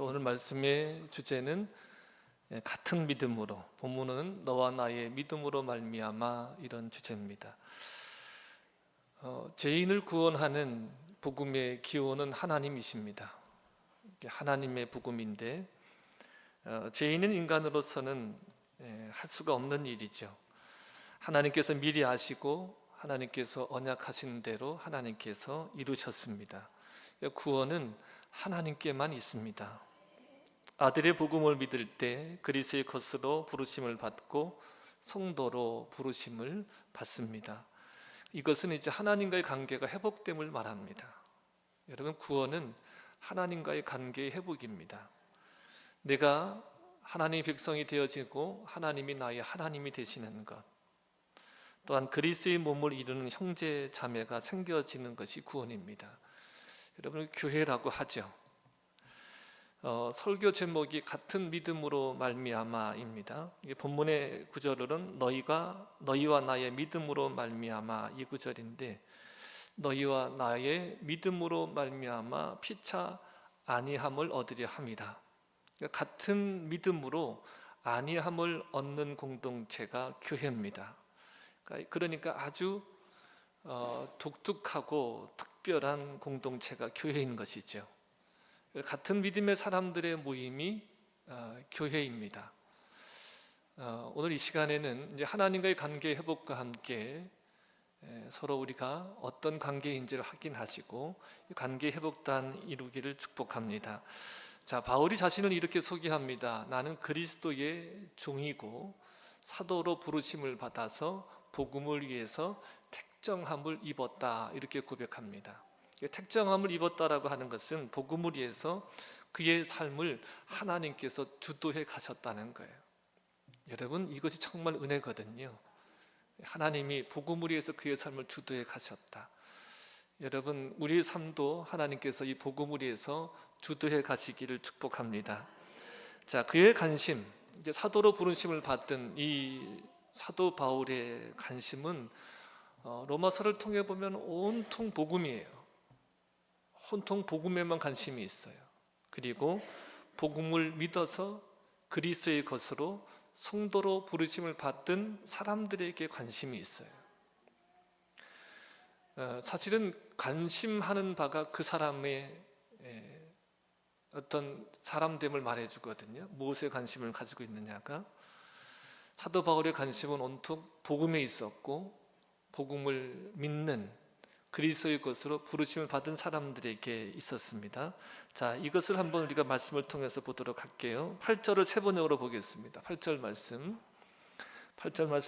오늘 말씀의 주제는 같은 믿음으로, 본문은 너와 나의 믿음으로 말미암아, 이런 주제입니다. 죄인을 구원하는 복음의 기원은 하나님이십니다. 하나님의 복음인데 죄인은 인간으로서는 할 수가 없는 일이죠. 하나님께서 미리 아시고 하나님께서 언약하신 대로 하나님께서 이루셨습니다. 구원은 하나님께만 있습니다. 아들의 복음을 믿을 때 그리스도의 것으로 부르심을 받고 성도로 부르심을 받습니다. 이것은 이제 하나님과의 관계가 회복됨을 말합니다. 여러분, 구원은 하나님과의 관계의 회복입니다. 내가 하나님의 백성이 되어지고 하나님이 나의 하나님이 되시는 것, 또한 그리스도의 몸을 이루는 형제 자매가 생겨지는 것이 구원입니다. 여러분, 교회라고 하죠. 설교 제목이 같은 믿음으로 말미암아입니다. 본문의 구절은 너희와 나의 믿음으로 말미암아, 이 구절인데, 너희와 나의 믿음으로 말미암아 피차 안위함을 얻으려 함이라. 같은 믿음으로 안위함을 얻는 공동체가 교회입니다. 그러니까 아주 독특하고 특별한 공동체가 교회인 것이죠. 같은 믿음의 사람들의 모임이 교회입니다. 오늘 이 시간에는 이제 하나님과의 관계 회복과 함께 서로 우리가 어떤 관계인지를 확인하시고 관계 회복단 이루기를 축복합니다. 자, 바울이 자신을 이렇게 소개합니다. 나는 그리스도의 종이고 사도로 부르심을 받아서 복음을 위해서 택정함을 입었다, 이렇게 고백합니다. 택정함을 입었다라고 하는 것은 복음을 위해서 그의 삶을 하나님께서 주도해 가셨다는 거예요. 여러분, 이것이 정말 은혜거든요. 하나님이 복음을 위해서 그의 삶을 주도해 가셨다. 여러분, 우리의 삶도 하나님께서 이 복음을 위해서 주도해 가시기를 축복합니다. 자, 그의 관심, 이제 사도로 부르심을 받은 이 사도 바울의 관심은 로마서를 통해 보면 온통 복음이에요. 온통 복음에만 관심이 있어요. 그리고 복음을 믿어서 그리스도의 것으로 성도로 부르심을 받은 사람들에게 관심이 있어요. 사실은 관심하는 바가 그 사람의 어떤 사람됨을 말해주거든요. 무엇에 관심을 가지고 있느냐가. 사도 바울의 관심은 온통 복음에 있었고, 복음을 믿는 그리스도의 것으로 부르심을 받은 사람들에게 있었습니다. 자, 이것을 한번 우리가 말씀을 통해서 보도록 할게요. 8절을 세 번역으로 보겠습니다. 8절 말씀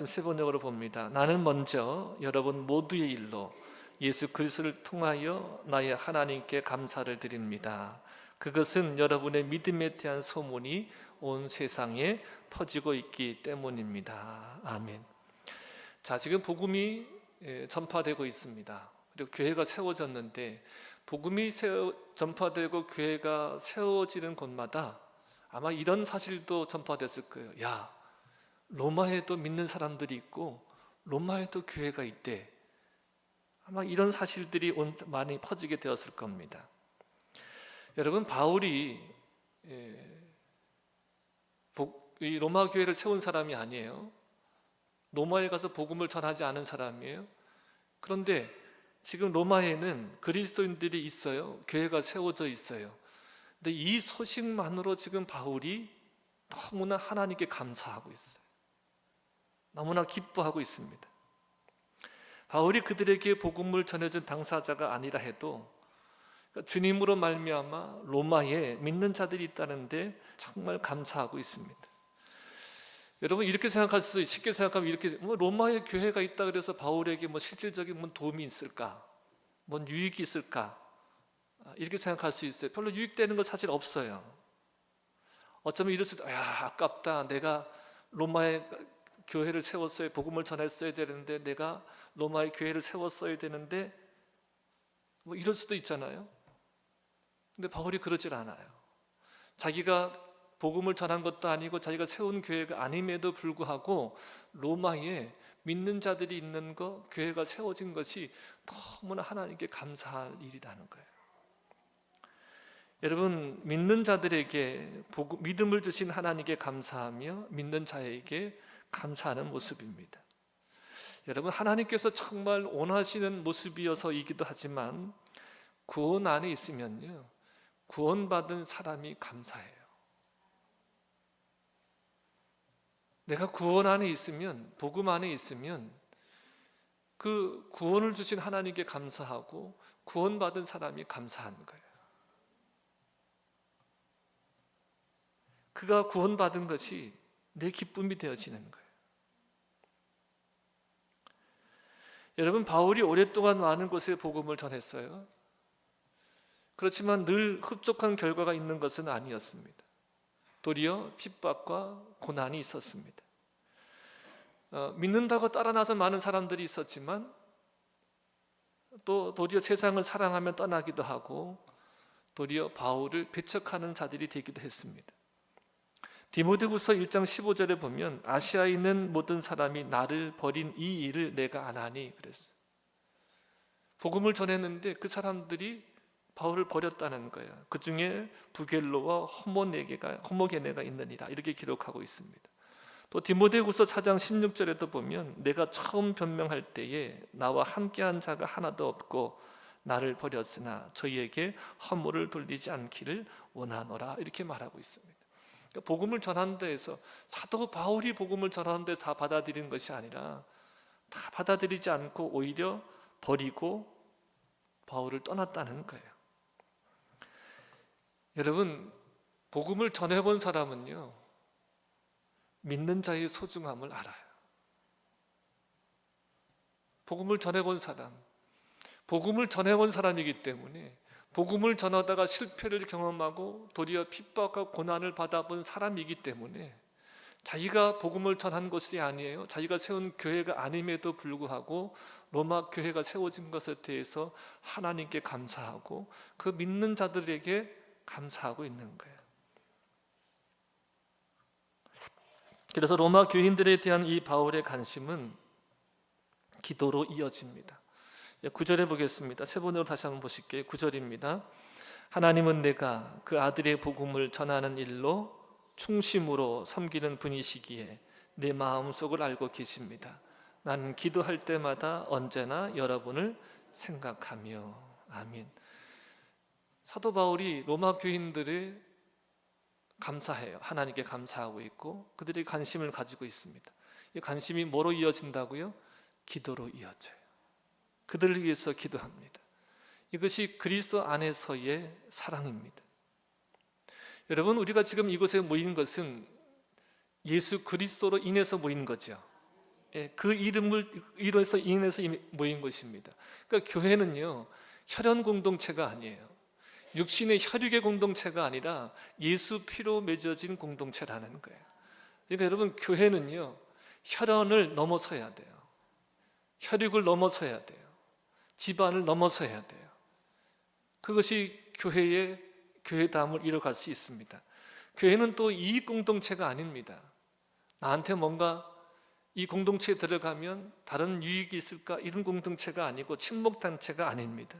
세 번역으로 봅니다. 나는 먼저 여러분 모두의 일로 예수 그리스도를 통하여 나의 하나님께 감사를 드립니다. 그것은 여러분의 믿음에 대한 소문이 온 세상에 퍼지고 있기 때문입니다. 아멘. 자, 지금 복음이 전파되고 있습니다. 그리고 교회가 세워졌는데, 복음이 전파되고 교회가 세워지는 곳마다 아마 이런 사실도 전파됐을 거예요. 야, 로마에도 믿는 사람들이 있고 로마에도 교회가 있대. 아마 이런 사실들이 많이 퍼지게 되었을 겁니다. 여러분, 바울이 이 로마 교회를 세운 사람이 아니에요. 로마에 가서 복음을 전하지 않은 사람이에요. 그런데 지금 로마에는 그리스도인들이 있어요. 교회가 세워져 있어요. 근데 이 소식만으로 지금 바울이 너무나 하나님께 감사하고 있어요. 너무나 기뻐하고 있습니다. 바울이 그들에게 복음을 전해준 당사자가 아니라 해도 주님으로 말미암아 로마에 믿는 자들이 있다는데 정말 감사하고 있습니다. 여러분, 이렇게 쉽게 생각하면 이렇게, 로마에 교회가 있다 그래서 바울에게 실질적인 도움이 있을까? 뭔 유익이 있을까? 이렇게 생각할 수 있어요. 별로 유익되는 건 사실 없어요. 어쩌면 이럴 수도, 아깝다. 내가 로마에 교회를 세웠어야, 복음을 전했어야 되는데, 내가 로마에 교회를 세웠어야 되는데, 이럴 수도 있잖아요. 근데 바울이 그러질 않아요. 자기가 복음을 전한 것도 아니고 자기가 세운 교회가 아님에도 불구하고 로마에 믿는 자들이 있는 것, 교회가 세워진 것이 너무나 하나님께 감사할 일이라는 거예요. 여러분, 믿는 자들에게 믿음을 주신 하나님께 감사하며 믿는 자에게 감사하는 모습입니다. 여러분, 하나님께서 정말 원하시는 모습이어서이기도 하지만 구원 안에 있으면요, 구원받은 사람이 감사해요. 내가 구원 안에 있으면, 복음 안에 있으면 그 구원을 주신 하나님께 감사하고 구원받은 사람이 감사한 거예요. 그가 구원받은 것이 내 기쁨이 되어지는 거예요. 여러분, 바울이 오랫동안 많은 곳에 복음을 전했어요. 그렇지만 늘 흡족한 결과가 있는 것은 아니었습니다. 도리어 핍박과 고난이 있었습니다. 믿는다고 따라 나선 많은 사람들이 있었지만 또 도리어 세상을 사랑하며 떠나기도 하고 도리어 바울을 배척하는 자들이 되기도 했습니다. 디모데후서 1장 15절에 보면 아시아에 있는 모든 사람이 나를 버린 이 일을 내가 안 하니 그랬어요. 복음을 전했는데 그 사람들이 바울을 버렸다는 거예요. 그 중에 부겔로와 호모게네가 있느니라, 이렇게 기록하고 있습니다. 또 디모데후서 4장 16절에도 보면 내가 처음 변명할 때에 나와 함께한 자가 하나도 없고 나를 버렸으나 저희에게 허물을 돌리지 않기를 원하노라, 이렇게 말하고 있습니다. 그러니까 복음을 전하는 데에서 사도 바울이 복음을 전하는 데 다 받아들이는 것이 아니라 다 받아들이지 않고 오히려 버리고 바울을 떠났다는 거예요. 여러분, 복음을 전해본 사람은요, 믿는 자의 소중함을 알아요. 복음을 전해본 사람, 복음을 전해본 사람이기 때문에 복음을 전하다가 실패를 경험하고 도리어 핍박과 고난을 받아본 사람이기 때문에 자기가 복음을 전한 것이 아니에요, 자기가 세운 교회가 아님에도 불구하고 로마 교회가 세워진 것에 대해서 하나님께 감사하고 그 믿는 자들에게 감사하고 있는 거예요. 그래서 로마 교인들에 대한 이 바울의 관심은 기도로 이어집니다. 9절에 보겠습니다. 세 번으로 다시 한번 보실게요. 9절입니다. 하나님은 내가 그 아들의 복음을 전하는 일로 충심으로 섬기는 분이시기에 내 마음속을 알고 계십니다. 나는 기도할 때마다 언제나 여러분을 생각하며. 아멘. 사도 바울이 로마 교인들의 감사해요. 하나님께 감사하고 있고 그들이 관심을 가지고 있습니다. 이 관심이 뭐로 이어진다고요? 기도로 이어져요. 그들을 위해서 기도합니다. 이것이 그리스도 안에서의 사랑입니다. 여러분, 우리가 지금 이곳에 모인 것은 예수 그리스도로 인해서 모인 거죠. 그 이름을 인해서 모인 것입니다. 그러니까 교회는요, 혈연 공동체가 아니에요. 육신의 혈육의 공동체가 아니라 예수 피로 맺어진 공동체라는 거예요. 그러니까 여러분, 교회는요, 혈연을 넘어서야 돼요. 혈육을 넘어서야 돼요. 집안을 넘어서야 돼요. 그것이 교회다움을 이뤄갈 수 있습니다. 교회는 또 이익 공동체가 아닙니다. 나한테 뭔가 이 공동체에 들어가면 다른 유익이 있을까, 이런 공동체가 아니고 친목단체가 아닙니다.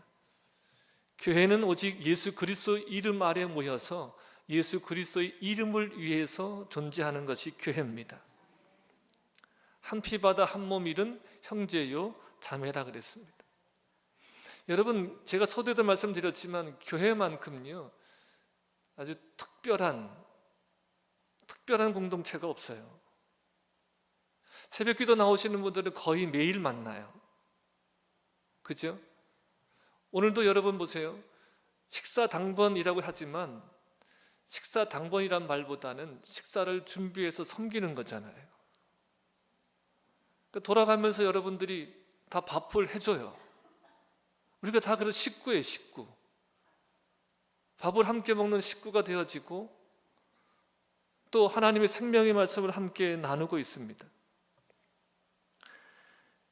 교회는 오직 예수 그리스도 이름 아래 모여서 예수 그리스도의 이름을 위해서 존재하는 것이 교회입니다. 한 피바다 한 몸 이룬 형제요 자매라 그랬습니다. 여러분, 제가 서두에도 말씀드렸지만 교회만큼요 아주 특별한 공동체가 없어요. 새벽기도 나오시는 분들은 거의 매일 만나요. 그죠? 오늘도 여러분 보세요. 식사 당번이라고 하지만 식사 당번이란 말보다는 식사를 준비해서 섬기는 거잖아요. 그러니까 돌아가면서 여러분들이 다 밥을 해줘요. 우리가 다 그런 식구예요, 식구. 밥을 함께 먹는 식구가 되어지고 또 하나님의 생명의 말씀을 함께 나누고 있습니다.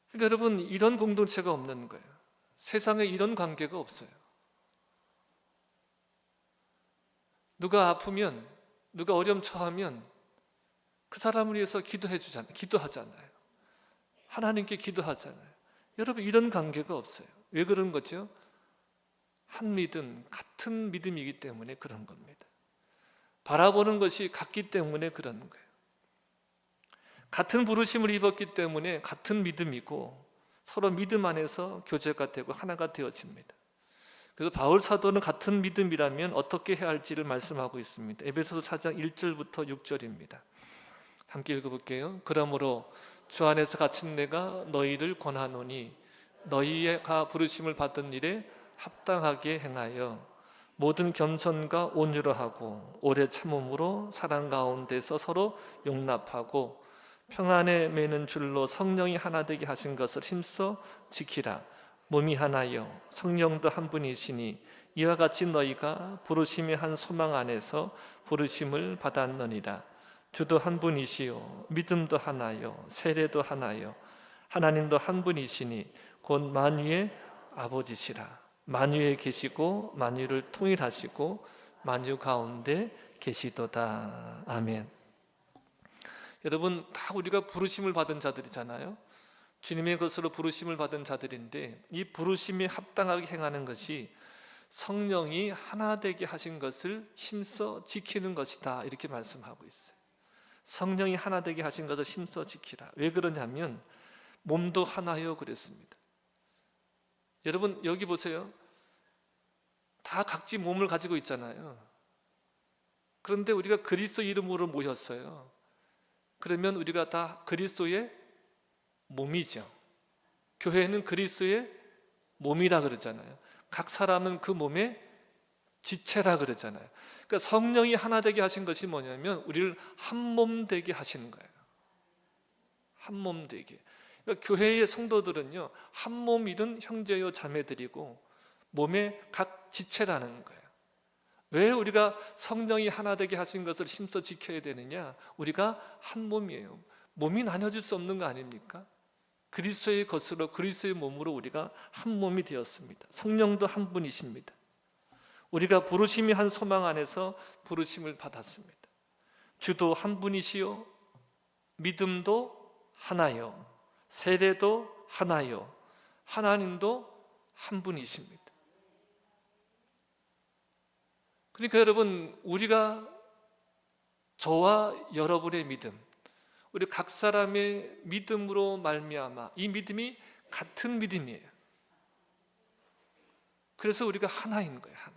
그러니까 여러분, 이런 공동체가 없는 거예요. 세상에 이런 관계가 없어요. 누가 아프면, 누가 어려움처하면 그 사람을 위해서 기도하잖아요. 하나님께 기도하잖아요. 여러분, 이런 관계가 없어요. 왜 그런 거죠? 한 믿음, 같은 믿음이기 때문에 그런 겁니다. 바라보는 것이 같기 때문에 그런 거예요. 같은 부르심을 입었기 때문에 같은 믿음이고 서로 믿음 안에서 교제가 되고 하나가 되어집니다. 그래서 바울 사도는 같은 믿음이라면 어떻게 해야 할지를 말씀하고 있습니다. 에베소서 4장 1절부터 6절입니다. 함께 읽어볼게요. 그러므로 주 안에서 갇힌 내가 너희를 권하노니 너희가 부르심을 받은 일에 합당하게 행하여 모든 겸손과 온유로 하고 오래 참음으로 사랑 가운데서 서로 용납하고 평안에 매는 줄로 성령이 하나 되게 하신 것을 힘써 지키라. 몸이 하나요 성령도 한 분이시니 이와 같이 너희가 부르심의 한 소망 안에서 부르심을 받았느니라. 주도 한 분이시요 믿음도 하나요 세례도 하나요 하나님도 한 분이시니 곧 만유의 아버지시라. 만유에 계시고 만유를 통일하시고 만유 가운데 계시도다. 아멘. 여러분, 다 우리가 부르심을 받은 자들이잖아요. 주님의 것으로 부르심을 받은 자들인데 이 부르심에 합당하게 행하는 것이 성령이 하나 되게 하신 것을 힘써 지키는 것이다, 이렇게 말씀하고 있어요. 성령이 하나 되게 하신 것을 힘써 지키라. 왜 그러냐면 몸도 하나요 그랬습니다. 여러분, 여기 보세요. 다 각지 몸을 가지고 있잖아요. 그런데 우리가 그리스도 이름으로 모였어요. 그러면 우리가 다 그리스도의 몸이죠. 교회는 그리스도의 몸이라 그러잖아요. 각 사람은 그 몸의 지체라 그러잖아요. 그러니까 성령이 하나 되게 하신 것이 뭐냐면 우리를 한 몸 되게 하시는 거예요. 한 몸 되게. 그러니까 교회의 성도들은요, 한 몸이든 형제요 자매들이고 몸의 각 지체라는 거예요. 왜 우리가 성령이 하나 되게 하신 것을 힘써 지켜야 되느냐? 우리가 한 몸이에요. 몸이 나눠질 수 없는 거 아닙니까? 그리스도의 것으로 그리스도의 몸으로 우리가 한 몸이 되었습니다. 성령도 한 분이십니다. 우리가 부르심이 한 소망 안에서 부르심을 받았습니다. 주도 한 분이시요 믿음도 하나요 세례도 하나요 하나님도 한 분이십니다. 그러니까 여러분, 우리가 저와 여러분의 믿음, 우리 각 사람의 믿음으로 말미암아 이 믿음이 같은 믿음이에요. 그래서 우리가 하나인 거예요. 하나.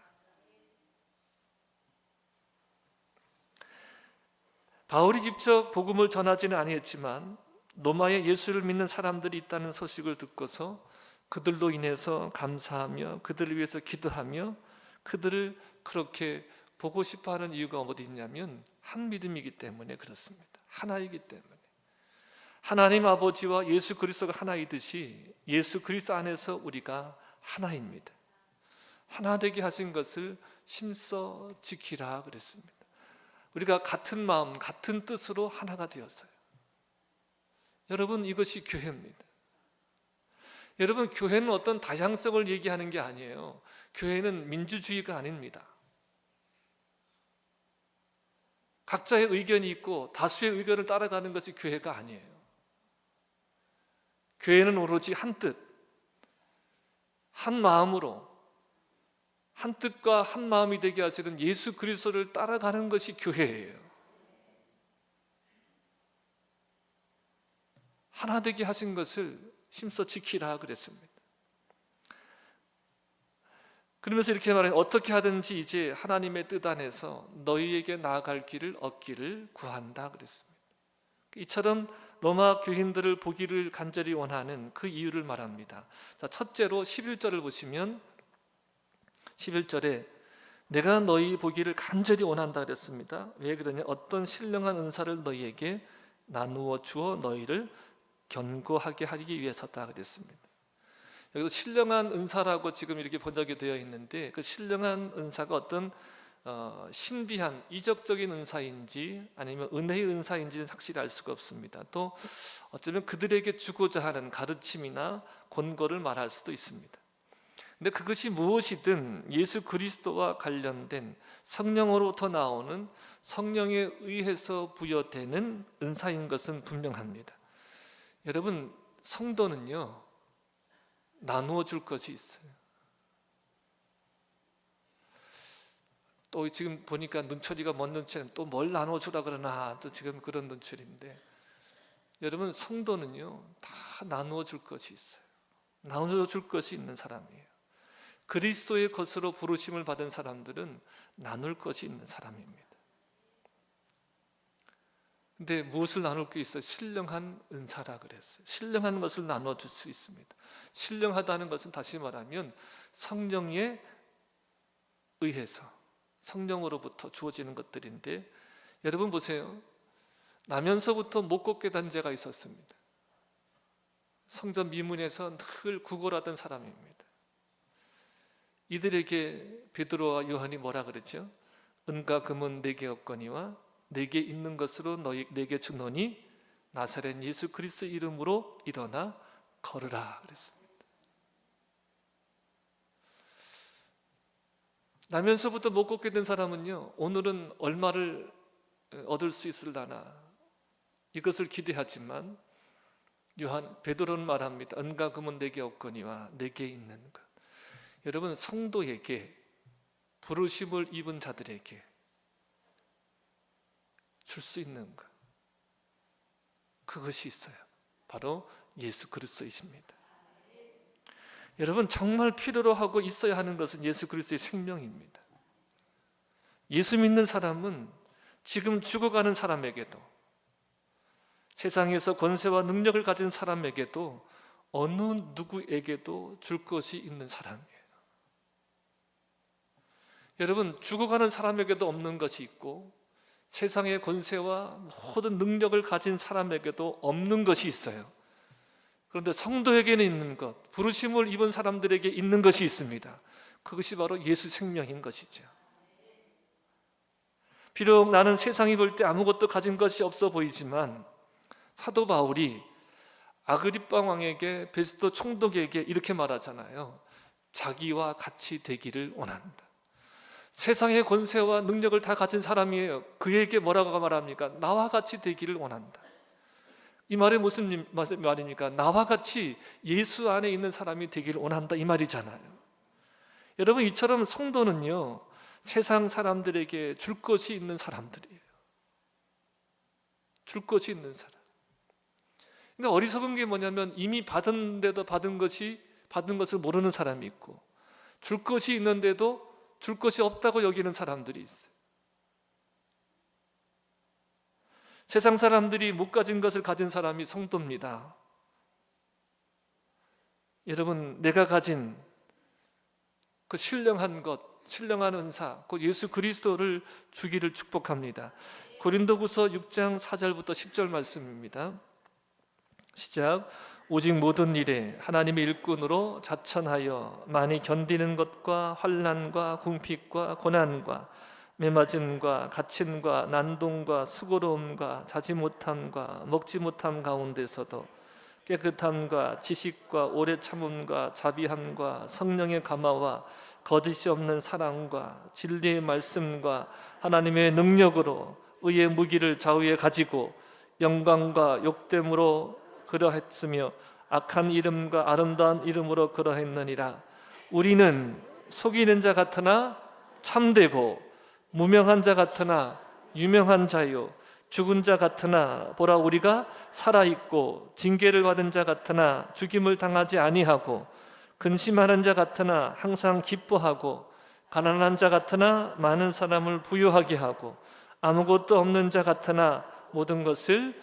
바울이 직접 복음을 전하지는 아니했지만 로마에 예수를 믿는 사람들이 있다는 소식을 듣고서 그들로 인해서 감사하며 그들을 위해서 기도하며 그들을 그렇게 보고 싶어하는 이유가 어디 있냐면 한 믿음이기 때문에 그렇습니다. 하나이기 때문에. 하나님 아버지와 예수 그리스도가 하나이듯이 예수 그리스도 안에서 우리가 하나입니다. 하나 되게 하신 것을 힘써 지키라 그랬습니다. 우리가 같은 마음, 같은 뜻으로 하나가 되었어요. 여러분, 이것이 교회입니다. 여러분, 교회는 어떤 다양성을 얘기하는 게 아니에요. 교회는 민주주의가 아닙니다. 각자의 의견이 있고 다수의 의견을 따라가는 것이 교회가 아니에요. 교회는 오로지 한 뜻, 한 마음으로 한 뜻과 한 마음이 되게 하시는 예수 그리스도를 따라가는 것이 교회예요. 하나 되게 하신 것을 힘써 지키라 그랬습니다. 그러면서 이렇게 말해요. 어떻게 하든지 이제 하나님의 뜻 안에서 너희에게 나아갈 길을 얻기를 구한다 그랬습니다. 이처럼 로마 교인들을 보기를 간절히 원하는 그 이유를 말합니다. 자, 첫째로 11절을 보시면 11절에 내가 너희 보기를 간절히 원한다 그랬습니다. 왜 그러냐? 어떤 신령한 은사를 너희에게 나누어 주어 너희를 견고하게 하기 위해서다 그랬습니다. 여기서 신령한 은사라고 지금 이렇게 번역이 되어 있는데 그 신령한 은사가 어떤 신비한 이적적인 은사인지 아니면 은혜의 은사인지는 확실히 알 수가 없습니다. 또 어쩌면 그들에게 주고자 하는 가르침이나 권고를 말할 수도 있습니다. 근데 그것이 무엇이든 예수 그리스도와 관련된 성령으로부터 나오는 성령에 의해서 부여되는 은사인 것은 분명합니다. 여러분, 성도는요 나누어 줄 것이 있어요. 또 지금 보니까 눈초리가 먼 눈초리는 또 뭘 나눠주라 그러나 또 지금 그런 눈초리인데, 여러분 성도는요 다 나누어 줄 것이 있어요. 나누어 줄 것이 있는 사람이에요. 그리스도의 것으로 부르심을 받은 사람들은 나눌 것이 있는 사람입니다. 근데 무엇을 나눌 게 있어요? 신령한 은사라 그랬어요. 신령한 것을 나눠 줄 수 있습니다. 신령하다는 것은 다시 말하면 성령에 의해서, 성령으로부터 주어지는 것들인데, 여러분 보세요. 나면서부터 못 걷게 된 자가 있었습니다. 성전 미문에서 늘 구걸하던 사람입니다. 이들에게 베드로와 요한이 뭐라 그랬죠? 은과 금은 내게 없거니와 내게 있는 것으로 내게 주노니 나사렛 예수 그리스도 이름으로 일어나 걸으라 그랬습니다. 나면서부터 못 걷게 된 사람은요, 오늘은 얼마를 얻을 수 있을라나 이것을 기대하지만, 베드로는 말합니다. 은과 금은 내게 없거니와 내게 있는 것. 여러분 성도에게, 부르심을 입은 자들에게 줄 수 있는 것, 그것이 있어요. 바로 예수 그리스도이십니다. 여러분 정말 필요로 하고 있어야 하는 것은 예수 그리스도의 생명입니다. 예수 믿는 사람은 지금 죽어가는 사람에게도, 세상에서 권세와 능력을 가진 사람에게도, 어느 누구에게도 줄 것이 있는 사람이에요. 여러분 죽어가는 사람에게도 없는 것이 있고, 세상의 권세와 모든 능력을 가진 사람에게도 없는 것이 있어요. 그런데 성도에게는 있는 것, 부르심을 입은 사람들에게 있는 것이 있습니다. 그것이 바로 예수 생명인 것이죠. 비록 나는 세상이 볼 때 아무것도 가진 것이 없어 보이지만, 사도 바울이 아그리빠 왕에게, 베스도 총독에게 이렇게 말하잖아요. 자기와 같이 되기를 원한다. 세상의 권세와 능력을 다 가진 사람이에요. 그에게 뭐라고 말합니까? 나와 같이 되기를 원한다. 이 말이 무슨 말입니까? 나와 같이 예수 안에 있는 사람이 되기를 원한다, 이 말이잖아요. 여러분 이처럼 성도는요 세상 사람들에게 줄 것이 있는 사람들이에요. 줄 것이 있는 사람. 그러니까 어리석은 게 뭐냐면, 이미 받은데도 받은 것을 모르는 사람이 있고, 줄 것이 있는데도 줄 것이 없다고 여기는 사람들이 있어요. 세상 사람들이 못 가진 것을 가진 사람이 성도입니다. 여러분 내가 가진 그 신령한 것, 신령한 은사, 곧 예수 그리스도를 주기를 축복합니다. 고린도후서 6장 4절부터 10절 말씀입니다. 시작. 오직 모든 일에 하나님의 일꾼으로 자천하여 많이 견디는 것과 환난과 궁핍과 고난과 매맞음과 갇힘과 난동과 수고로움과 자지 못함과 먹지 못함 가운데서도 깨끗함과 지식과 오래 참음과 자비함과 성령의 감화와 거짓이 없는 사랑과 진리의 말씀과 하나님의 능력으로 의의 무기를 좌우에 가지고 영광과 욕됨으로 그러했으며 악한 이름과 아름다운 이름으로 그러했느니라. 우리는 속이는 자 같으나 참되고 무명한 자 같으나 유명한 자요, 죽은 자 같으나 보라 우리가 살아있고, 징계를 받은 자 같으나 죽임을 당하지 아니하고, 근심하는 자 같으나 항상 기뻐하고, 가난한 자 같으나 많은 사람을 부유하게 하고, 아무것도 없는 자 같으나 모든 것을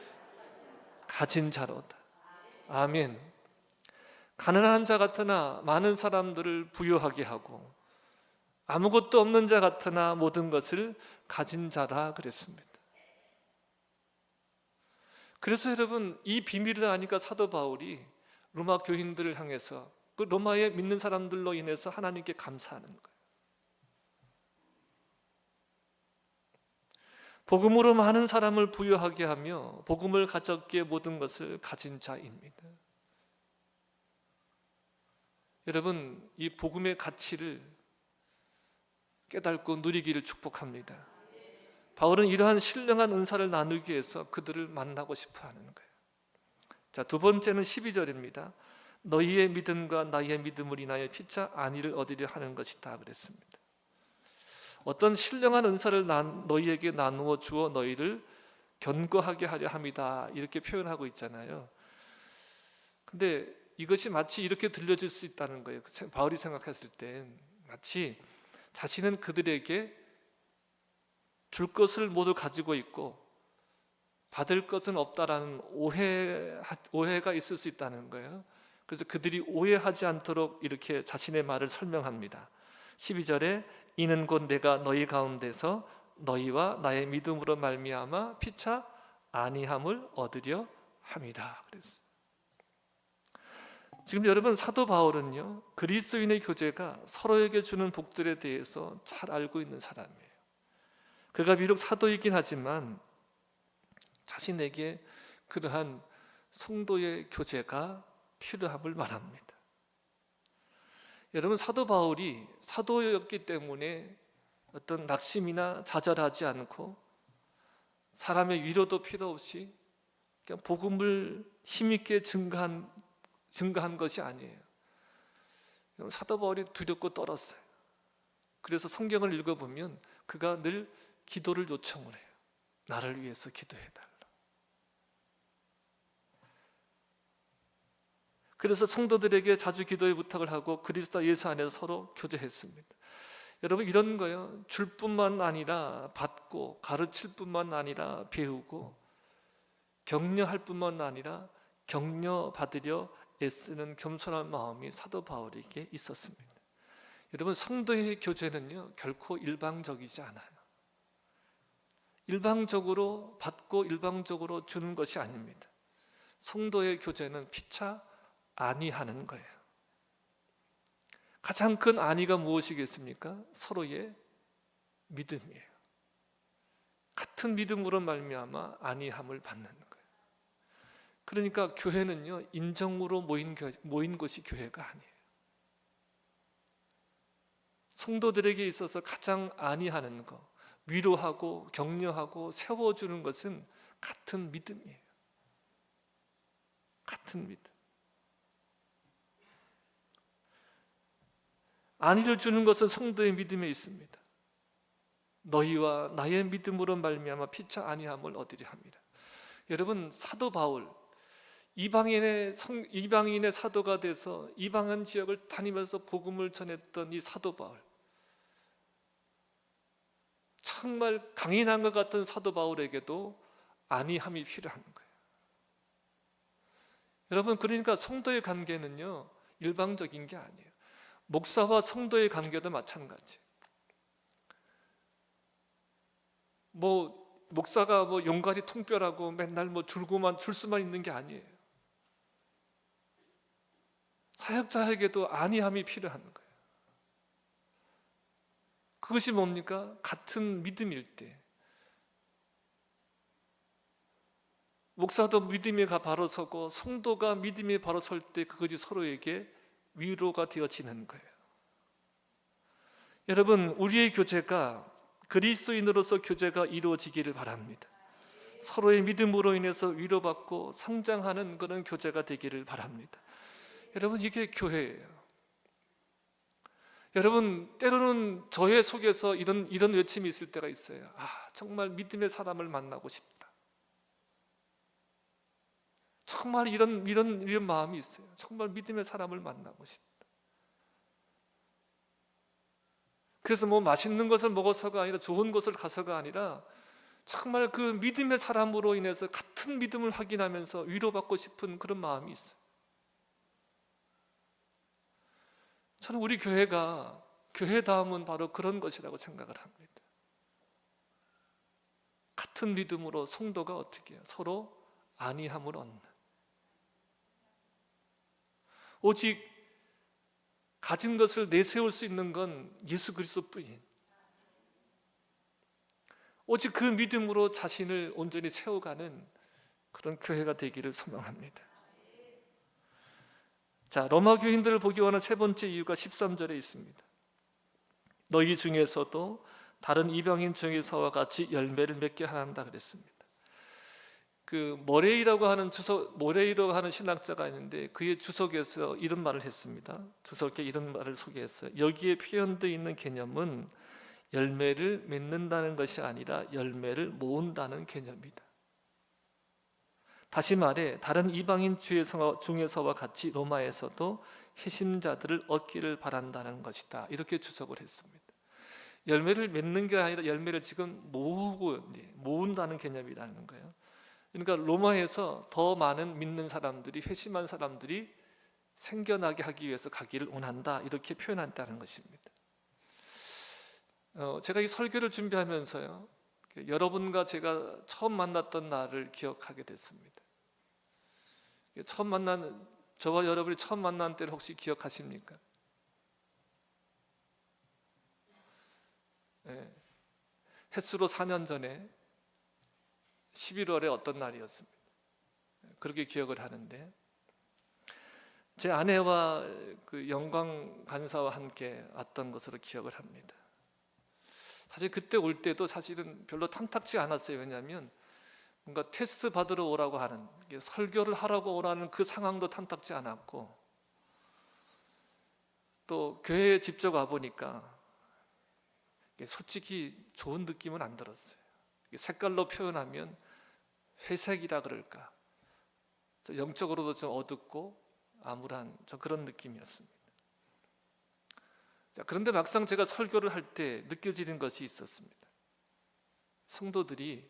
가진 자로다. 아멘. 가난한 자 같으나 많은 사람들을 부유하게 하고, 아무것도 없는 자 같으나 모든 것을 가진 자라 그랬습니다. 그래서 여러분 이 비밀을 아니까 사도 바울이 로마 교인들을 향해서, 그 로마에 믿는 사람들로 인해서 하나님께 감사하는 거예요. 복음으로 많은 사람을 부유하게 하며 복음을 가졌기에 모든 것을 가진 자입니다. 여러분 이 복음의 가치를 깨닫고 누리기를 축복합니다. 바울은 이러한 신령한 은사를 나누기 위해서 그들을 만나고 싶어 하는 거예요. 자, 두 번째는 12절입니다. 너희의 믿음과 나의 믿음을 인하여 피차 안위를 얻으려 하는 것이다 그랬습니다. 어떤 신령한 은사를 너희에게 나누어 주어 너희를 견고하게 하려 함이다, 이렇게 표현하고 있잖아요. 근데 이것이 마치 이렇게 들려질 수 있다는 거예요. 바울이 생각했을 땐 마치 자신은 그들에게 줄 것을 모두 가지고 있고 받을 것은 없다라는 오해가 있을 수 있다는 거예요. 그래서 그들이 오해하지 않도록 이렇게 자신의 말을 설명합니다. 12절에 이는 곧 내가 너희 가운데서 너희와 나의 믿음으로 말미암아 피차 안위함을 얻으려 함이라 그랬어요. 지금 여러분, 사도 바울은요, 그리스도인의 교제가 서로에게 주는 복들에 대해서 잘 알고 있는 사람이에요. 그가 비록 사도이긴 하지만 자신에게 그러한 성도의 교제가 필요함을 말합니다. 여러분, 사도 바울이 사도였기 때문에 어떤 낙심이나 좌절하지 않고 사람의 위로도 필요 없이 그냥 복음을 힘있게 증거한 것이 아니에요. 사도 바울이 두렵고 떨었어요. 그래서 성경을 읽어보면 그가 늘 기도를 요청을 해요. 나를 위해서 기도해달라. 그래서 성도들에게 자주 기도의 부탁을 하고 그리스도 예수 안에서 서로 교제했습니다. 여러분, 이런 거요, 줄 뿐만 아니라 받고 가르칠 뿐만 아니라 배우고 격려할 뿐만 아니라 격려받으려 애쓰는 겸손한 마음이 사도 바울에게 있었습니다. 여러분, 성도의 교제는요 결코 일방적이지 않아요. 일방적으로 받고 일방적으로 주는 것이 아닙니다. 성도의 교제는 피차 안위하는 거예요. 가장 큰 안위가 무엇이겠습니까? 서로의 믿음이에요. 같은 믿음으로 말미암아 안위함을 받는 거예요. 그러니까 교회는요 인정으로 모인 것이 교회가 아니에요. 성도들에게 있어서 가장 안위하는 것, 위로하고 격려하고 세워주는 것은 같은 믿음이에요. 같은 믿음. 안위를 주는 것은 성도의 믿음에 있습니다. 너희와 나의 믿음으로 말미암아 피차 안위함을 얻으려 함이라. 여러분, 사도 바울 이방인의 사도가 돼서 이방인 지역을 다니면서 복음을 전했던 이 사도 바울, 정말 강인한 것 같은 사도 바울에게도 안위함이 필요한 거예요. 여러분, 그러니까 성도의 관계는요 일방적인 게 아니에요. 목사와 성도의 관계도 마찬가지. 목사가 용가리 통뼈라고 맨날 줄 수만 있는 게 아니에요. 사역자에게도 안위함이 필요한 거예요. 그것이 뭡니까? 같은 믿음일 때, 목사도 믿음에 바로 서고 성도가 믿음에 바로 설 때 그것이 서로에게 위로가 되어지는 거예요. 여러분, 우리의 교제가 그리스도인으로서 교제가 이루어지기를 바랍니다. 서로의 믿음으로 인해서 위로받고 성장하는 그런 교제가 되기를 바랍니다. 여러분, 이게 교회예요. 여러분, 때로는 저의 속에서 이런 외침이 있을 때가 있어요. 정말 믿음의 사람을 만나고 싶다. 정말 이런 마음이 있어요. 정말 믿음의 사람을 만나고 싶다. 그래서 맛있는 것을 먹어서가 아니라 좋은 곳을 가서가 아니라 정말 그 믿음의 사람으로 인해서 같은 믿음을 확인하면서 위로받고 싶은 그런 마음이 있어요. 저는 우리 교회가 교회다움은 바로 그런 것이라고 생각을 합니다. 같은 믿음으로 성도가 어떻게 해요? 서로 안위함을 얻는, 오직 가진 것을 내세울 수 있는 건 예수 그리스도뿐인, 오직 그 믿음으로 자신을 온전히 세워가는 그런 교회가 되기를 소망합니다. 자, 로마 교인들을 보기 원하는 세 번째 이유가 13절에 있습니다. 너희 중에서도 다른 이방인 중에서와 같이 열매를 맺게 하란다 그랬습니다. 모레이라고 하는 신학자가 있는데 그의 주석에서 이런 말을 했습니다. 주석에 이런 말을 소개했어요. 여기에 표현되어 있는 개념은 열매를 맺는다는 것이 아니라 열매를 모은다는 개념이다. 다시 말해 다른 이방인 중에서와 같이 로마에서도 회심자들을 얻기를 바란다는 것이다. 이렇게 주석을 했습니다. 열매를 맺는 게 아니라 열매를 지금 모은다는 개념이라는 거예요. 그러니까 로마에서 더 많은 믿는 사람들이, 회심한 사람들이 생겨나게 하기 위해서 가기를 원한다, 이렇게 표현한다는 것입니다. 제가 이 설교를 준비하면서요, 여러분과 제가 처음 만났던 날을 기억하게 됐습니다. 저와 여러분이 처음 만난 때를 혹시 기억하십니까? 네. 햇수로 4년 전에 11월에 어떤 날이었습니다. 그렇게 기억을 하는데, 제 아내와 그 영광 간사와 함께 왔던 것으로 기억을 합니다. 사실 그때 올 때도 사실은 별로 탐탁지 않았어요. 왜냐하면 뭔가 테스트 받으러 오라고 하는, 설교를 하라고 오라는 그 상황도 탐탁지 않았고, 또 교회에 직접 와보니까 솔직히 좋은 느낌은 안 들었어요. 색깔로 표현하면 회색이라 그럴까, 영적으로도 좀 어둡고 암울한 그런 느낌이었습니다. 그런데 막상 제가 설교를 할 때 느껴지는 것이 있었습니다. 성도들이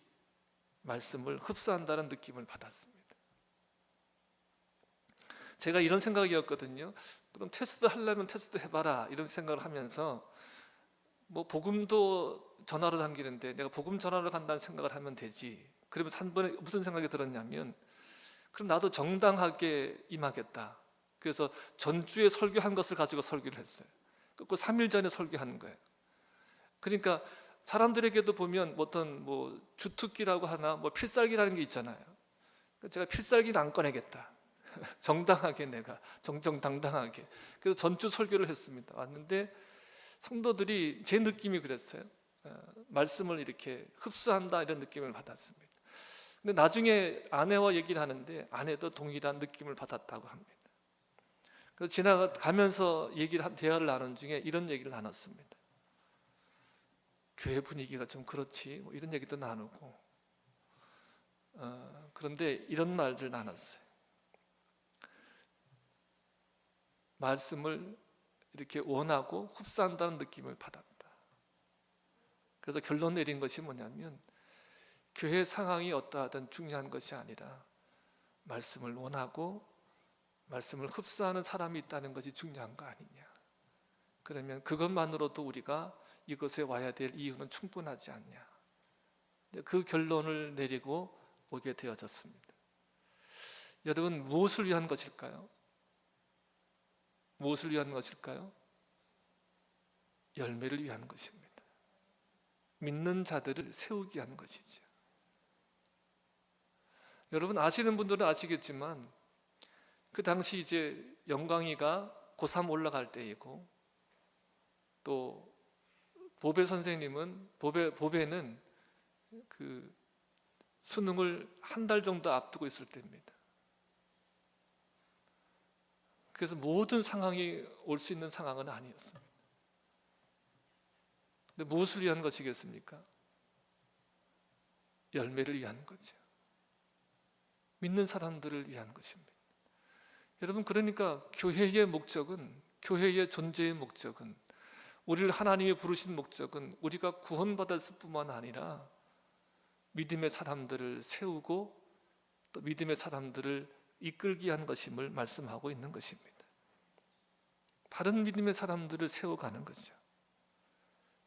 말씀을 흡수한다는 느낌을 받았습니다. 제가 이런 생각이었거든요. 그럼 테스트 하려면 테스트 해봐라, 이런 생각을 하면서 복음도 전하러 다니는데 내가 복음 전하러 간다는 생각을 하면 되지. 그러면서 한 번에 무슨 생각이 들었냐면, 그럼 나도 정당하게 임하겠다. 그래서 전주에 설교한 것을 가지고 설교를 했어요. 그 3일 전에 설교한 거예요. 그러니까 사람들에게도 보면 어떤 주특기라고 하나, 필살기라는 게 있잖아요. 제가 필살기는 안 꺼내겠다. 정당하게, 내가 정정당당하게. 그래서 전주 설교를 했습니다. 왔는데 성도들이, 제 느낌이 그랬어요. 말씀을 이렇게 흡수한다, 이런 느낌을 받았습니다. 근데 나중에 아내와 얘기를 하는데 아내도 동일한 느낌을 받았다고 합니다. 그래서 지나가면서 대화를 나눈 중에 이런 얘기를 나눴습니다. 교회 분위기가 좀 그렇지, 이런 얘기도 나누고, 그런데 이런 말을 나눴어요. 말씀을 이렇게 원하고 흡수한다는 느낌을 받았다. 그래서 결론 내린 것이 뭐냐면, 교회 상황이 어떠하든 중요한 것이 아니라 말씀을 원하고 말씀을 흡수하는 사람이 있다는 것이 중요한 거 아니냐. 그러면 그것만으로도 우리가 이곳에 와야 될 이유는 충분하지 않냐. 그 결론을 내리고 오게 되어졌습니다. 여러분, 무엇을 위한 것일까요? 무엇을 위한 것일까요? 열매를 위한 것입니다. 믿는 자들을 세우기 위한 것이죠. 여러분, 아시는 분들은 아시겠지만 그 당시 이제 영광이가 고3 올라갈 때이고, 또 보배 선생님은, 보배는 그 수능을 한 달 정도 앞두고 있을 때입니다. 그래서 모든 상황이 올 수 있는 상황은 아니었습니다. 근데 무엇을 위한 것이겠습니까? 열매를 위한 거죠. 믿는 사람들을 위한 것입니다. 여러분, 그러니까 교회의 목적은, 교회의 존재의 목적은, 우리를 하나님이 부르신 목적은 우리가 구원받았을 뿐만 아니라 믿음의 사람들을 세우고 또 믿음의 사람들을 이끌기 위한 것임을 말씀하고 있는 것입니다. 바른 믿음의 사람들을 세워가는 거죠.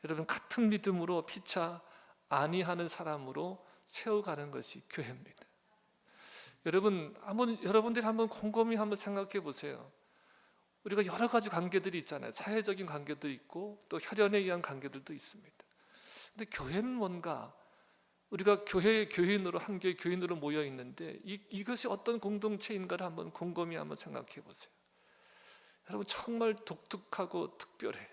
여러분, 같은 믿음으로 피차 아니하는 사람으로 세워가는 것이 교회입니다. 여러분들이 한번 곰곰이 한번 생각해 보세요. 우리가 여러 가지 관계들이 있잖아요. 사회적인 관계도 있고 또 혈연에 의한 관계들도 있습니다. 근데 교회는 뭔가, 우리가 교인으로, 한 교회 교인으로 모여 있는데 이것이 어떤 공동체인가를 한번 곰곰이 한번 생각해 보세요. 여러분, 정말 독특하고 특별해요.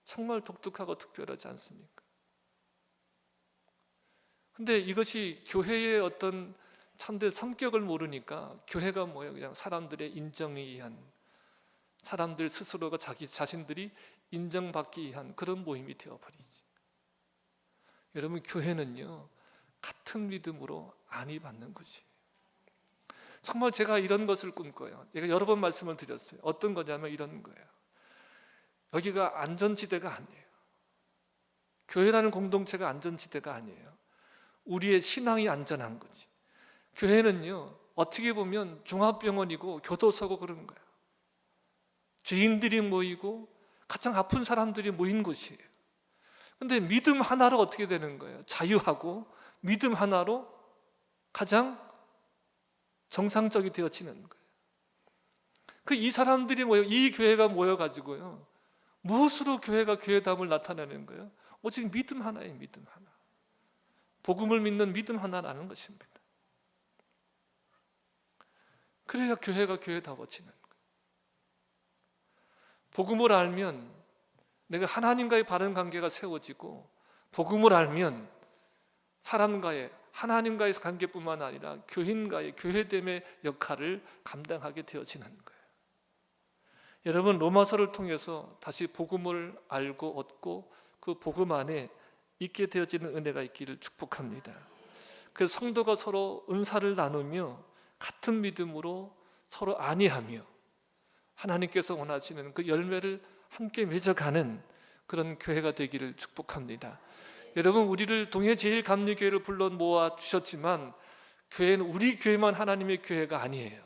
정말 독특하고 특별하지 않습니까? 근데 이것이 교회의 어떤 참된 성격을 모르니까 교회가 뭐예요? 그냥 사람들의 인정에 의한, 사람들 스스로가 자신들이 인정받기 위한 그런 모임이 되어버리지. 여러분, 교회는요, 같은 믿음으로 안위 받는 것이에요. 정말 제가 이런 것을 꿈꿔요. 제가 여러 번 말씀을 드렸어요. 어떤 거냐면 이런 거예요. 여기가 안전지대가 아니에요. 교회라는 공동체가 안전지대가 아니에요. 우리의 신앙이 안전한 거지. 교회는요, 어떻게 보면 종합병원이고 교도소고 그런 거예요. 죄인들이 모이고 가장 아픈 사람들이 모인 곳이에요. 근데 믿음 하나로 어떻게 되는 거예요? 자유하고 믿음 하나로 가장 정상적이 되어지는 거예요. 이 사람들이 모여, 이 교회가 모여가지고요, 무엇으로 교회가 교회담을 나타내는 거예요? 오직 믿음 하나예요. 믿음 하나. 복음을 믿는 믿음 하나라는 것입니다. 그래야 교회가 교회다워지는 거예요. 복음을 알면 내가 하나님과의 바른 관계가 세워지고, 복음을 알면 사람과의, 하나님과의 관계뿐만 아니라 교인과의 교회됨의 역할을 감당하게 되어지는 거예요. 여러분, 로마서를 통해서 다시 복음을 알고 얻고 그 복음 안에 있게 되어지는 은혜가 있기를 축복합니다. 그래서 성도가 서로 은사를 나누며 같은 믿음으로 서로 안위하며 하나님께서 원하시는 그 열매를 함께 맺어가는 그런 교회가 되기를 축복합니다. 여러분, 우리를 동해제일감리교회를 불러 모아 주셨지만 교회는 우리 교회만 하나님의 교회가 아니에요.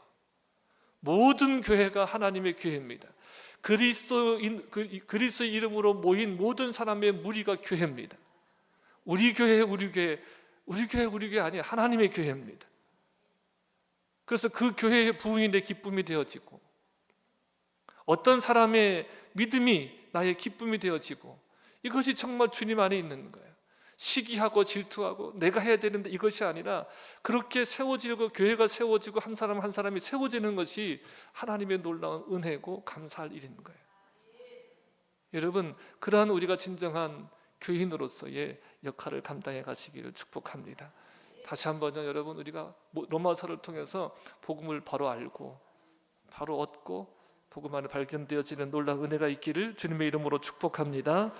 모든 교회가 하나님의 교회입니다. 그리스도의 이름으로 모인 모든 사람의 무리가 교회입니다. 우리 교회 아니에요. 하나님의 교회입니다. 그래서 그 교회의 부흥이 내 기쁨이 되어지고, 어떤 사람의 믿음이 나의 기쁨이 되어지고, 이것이 정말 주님 안에 있는 거예요. 시기하고 질투하고 내가 해야 되는데 이것이 아니라 그렇게 세워지고 교회가 세워지고 한 사람 한 사람이 세워지는 것이 하나님의 놀라운 은혜고 감사할 일인 거예요. 여러분, 그러한 우리가 진정한 교인으로서의 역할을 감당해 가시기를 축복합니다. 다시 한번요, 여러분, 우리가 로마서를 통해서 복음을 바로 알고 바로 얻고 복음 안에 발견되어지는 놀라운 은혜가 있기를 주님의 이름으로 축복합니다.